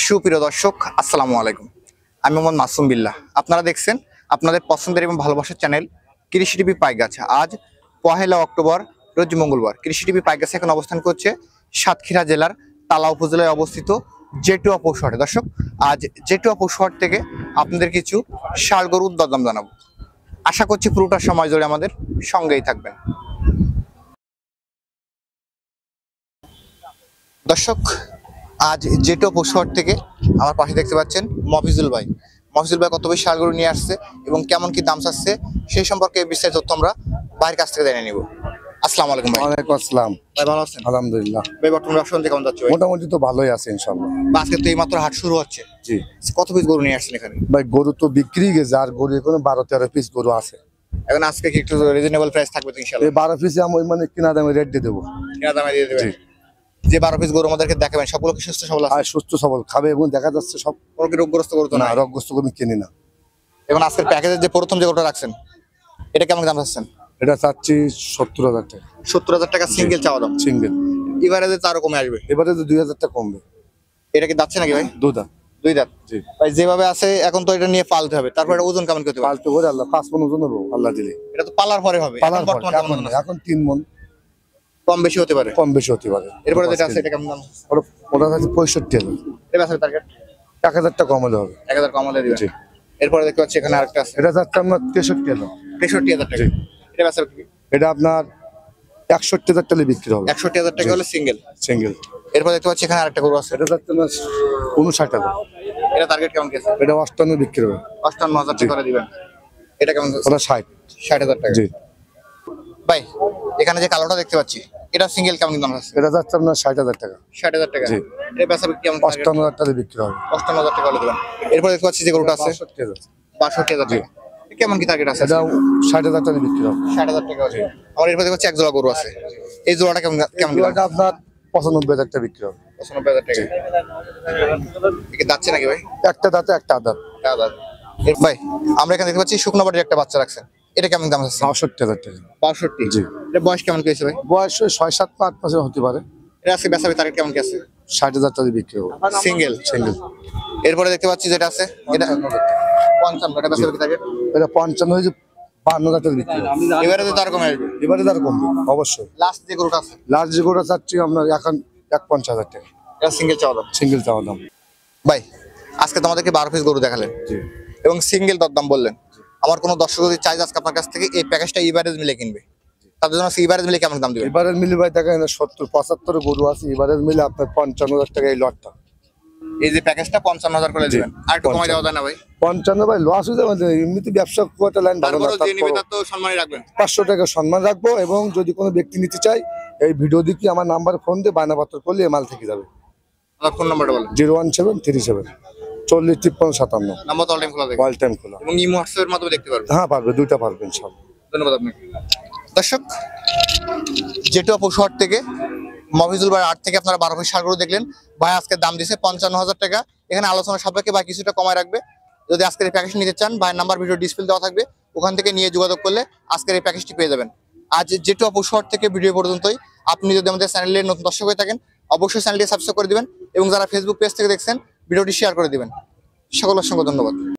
সুপ্রিয় দর্শক, আসসালামু আলাইকুম। আমি মোহাম্মদ মাসুম বিল্লাহ। আপনারা দেখছেন আপনাদের পছন্দের এবং ভালোবাসার চ্যানেল কৃষি টিভি পাইকগাছা। আজ 1 অক্টোবর, রোজ মঙ্গলবার। কৃষি টিভি পাইকগাছা এখন অবস্থান করছে সাতক্ষীরা জেলার তালা উপজেলায় অবস্থিত জেটুয়া পশুহাটে। দর্শক, আজ জেটুয়া পশুহাট থেকে আপনাদের কিছু ষাঁড় গরুর দরদাম জানাবো। আশা করছি পুরোটা সময় জুড়ে আমাদের সঙ্গেই থাকবেন। দর্শক, আজ জেটুয়া পশুহাট থেকে আমার পাশে দেখতে পাচ্ছেন মফিজুল ভাই। মফিজুল ভাই কত বেশি ষাঁড় গরু নিয়ে আসছে এবং কেমন কি দাম চাচ্ছে সেই সম্পর্কে বিস্তারিত তথ্য আমরা ভাইয়ের কাছ থেকে জেনে নিব। আসসালামু আলাইকুম ভাই। ওয়ালাইকুম আসসালাম। ভাই ভালো আছেন? আলহামদুলিল্লাহ। ভাই বর্তমান ব্যবসা কেমন যাচ্ছে ভাই? মোটামুটি তো ভালোই আছে ইনশাআল্লাহ। আজকে তো এইমাত্র হাট শুরু হচ্ছে। জি কত পিস গরু নিয়ে আসছেন এখানে? ভাই, গরু তো বিক্রি গেছে, আর গরু এখন 12-13 পিস গরু আছে। এখন আজকে কি একটু রিজনেবল প্রাইস থাকবে তো ইনশাআল্লাহ? এই 12 পিসে আমি মানে কিনা দামে রেট দিয়ে দেবো। কেনা দামে দিয়ে দেবেন? জি। যে 12 পিস গরু আমাদেরকে দেখাবেন সবগুলো কি সুস্থ সবল আছে? আর সুস্থ সবল খাবে এবং দেখা যাচ্ছে সব কোনো কি রোগগ্রস্ত গরু তো না না? রোগগ্রস্ত গরু কিনি না। এবং আজকের প্যাকেজের যে প্রথম যে গরুটা রাখছেন এটা কেমন দাম চাচ্ছেন? এটা চাচ্ছি 70,000 টাকা 70,000 টাকা সিঙ্গেল চাওয়া দাম। সিঙ্গেল। এবারে যে তারও কমে আসবে। এবারে তো 2,000 টাকা কমবে। এটা কি যাচ্ছে নাকি ভাই? দুধা। দুই দাঁত। জি। ভাই যেভাবে আছে এখন তো এটা নিয়ে পালতে হবে, তারপর এটা ওজন কেমন করতে হবে? পালতে করে আল্লাহ 5 মণ ওজন হবে আল্লাহ দিলে। এটা তো পালার পরে হবে। পালার এখন পর বর্তমানে কেমন ওজন আছে? এখন 3 মণ কম বেশি হতে পারে। কম বেশি হতে পারে। এরপরে যেটা আছে এটা কেমন দাম? ওটা আছে 65,000। এটা আছে টার্গেট 1,000 টাকা কম হলে হবে। 1000 কম হলে দিবেন। জি। এরপরে দেখতে পাচ্ছি এখানে আরেকটা আছে এটা যাচ্ছে আপনার 63,000। 63000 টাকা। জি। এটা আছে এটা আপনার 61,000 টাকা বিক্রি হবে 61000 টাকা হলে সিঙ্গেল। সিঙ্গেল। এরপর দেখতে পাচ্ছি এখানে আরেকটা গরু আছে। এটা যাচ্ছে আপনার 59,000। এটা টার্গেট কেমন কি আছে? এটা 58 বিক্রি হবে। 58000 টাকা করে দিবেন। এটা কেমন? ওটা 60। 60000 টাকা। জি। ভাই এখানে যে কালোটা দেখতে পাচ্ছি এটা সিঙ্গেল কেমন দাম আছে? এটা যাচ্ছে আপনার 60,000 টাকা। 60000 টাকা। জি। এটা বেচা বিক্রি কেমন? 58,000 টাকা বিক্রি হবে। 58000 টাকা হলে দিবেন। এরপর দেখতে পাচ্ছি যে গরুটা আছে 62,000। 62000 টাকা। কেমন কি টার্গেট আছে? এটা 60,000 টাকা বিক্রি হবে। 60000 টাকা আছে। আমার এরপর দেখতে পাচ্ছি এক জোড়া গরু আছে। এই জোড়াটা কেমন কেমন দিবেন? এটা আপনার 95,000 টাকা বিক্রি হবে। 95000 টাকা। এটা যাচ্ছে নাকি ভাই? একটা দাঁতে একটা আদাত। দাদা ভাই আমরা এখানে দেখতে পাচ্ছি শুকনো বাড়ির একটা বাচ্চা রাখছেন, এটা কেমন দাম আছে? 62,000 টাকা। 62। জি। এটা বয়স কেমন কি হয়েছে ভাই? বয়স 6-7 বা 8 মাসের হতে পারে। এটা আজকে বেচা তারিখ কেমন কি আছে? 60,000 টাকা বিক্রি হবে। সিঙ্গেল। সিঙ্গেল। এরপরে দেখতে পাচ্ছি যেটা আছে এটা 55। এটা বেচা তারিখ এটা 55 হয়েছে 52,000 টাকা বিক্রি হবে। এবারে তো তার কমে আসবে। এবারে তার কমবে অবশ্যই। লাস্ট যে গরুটা আছে লাস্ট যে গোটা চাচ্ছি আপনার এখন 51,000 টাকা এটা সিঙ্গেল চাওয়া দাম। সিঙ্গেল চাওয়া দাম। ভাই আজকে তো আমাদেরকে 12 পিস গরু দেখালেন জি। এবং সিঙ্গেল দরদাম বললেন। আমার কোনো দর্শক যদি চাই আজকে আপনার কাছ থেকে এই প্যাকেজটা ইভারেজ মিলে কিনবে, তাদের জন্য ইভারেজ মিলে কেমন দাম দিবেন? এবারে মিলে ভাই দেখেন 70-75 গরু আছে, এবারে মিলে আপনার 55,000 টাকা এই লটটা। এই যে প্যাকেজটা 55000 করে দিবেন, আর একটু কমাই দেওয়া যায় না ভাই? 55 ভাই লস হয়ে যাবে, এমনিতে ব্যবসা করতে লাইন ভালো না। তারপরে যে নিবে তার তো সম্মানই রাখবেন। 500 টাকা সম্মান রাখবো, এবং যদি কোনো ব্যক্তি নিতে চাই এই ভিডিও দেখি আমার নাম্বার ফোন দিয়ে বায়নাপত্র করলে এই মাল থেকে যাবে। আমার ফোন নাম্বারটা বলেন। 01737 40 53 57। নাম্বার তো অল টাইম খোলা থাকে অল টাইম খোলা। এবং ইমো হোয়াটসঅ্যাপের মাধ্যমে দেখতে পারবেন। হ্যাঁ পারবে, দুইটা পারবে ইনশাআল্লাহ। ধন্যবাদ আপনাকে। দর্শক, জেটুয়া পশুহাট থেকে মফিজুল ভাই আট থেকে আপনারা 12 পিস ষাঁড় গরু দেখলেন। ভাই আজকে দাম দিয়েছে 55,000 টাকা। এখানে আলোচনা সাপেক্ষে বা কিছুটা কমায় রাখবে। যদি আজকের এই প্যাকেজটি নিতে চান, ভাইয়ের নাম্বার ভিডিও ডিসপ্লে দেওয়া থাকবে, ওখান থেকে নিয়ে যোগাযোগ করলে আজকের এই প্যাকেজটি পেয়ে যাবেন। আজ জেটুয়া পশুহাট থেকে ভিডিও পর্যন্তই। আপনি যদি আমাদের চ্যানেলে নতুন দর্শক হয়ে থাকেন অবশ্যই চ্যানেলটি সাবস্ক্রাইব করে দিবেন এবং যারা ফেসবুক পেজ থেকে দেখছেন ভিডিওটি শেয়ার করে দিবেন। সকল অসংখ্য ধন্যবাদ।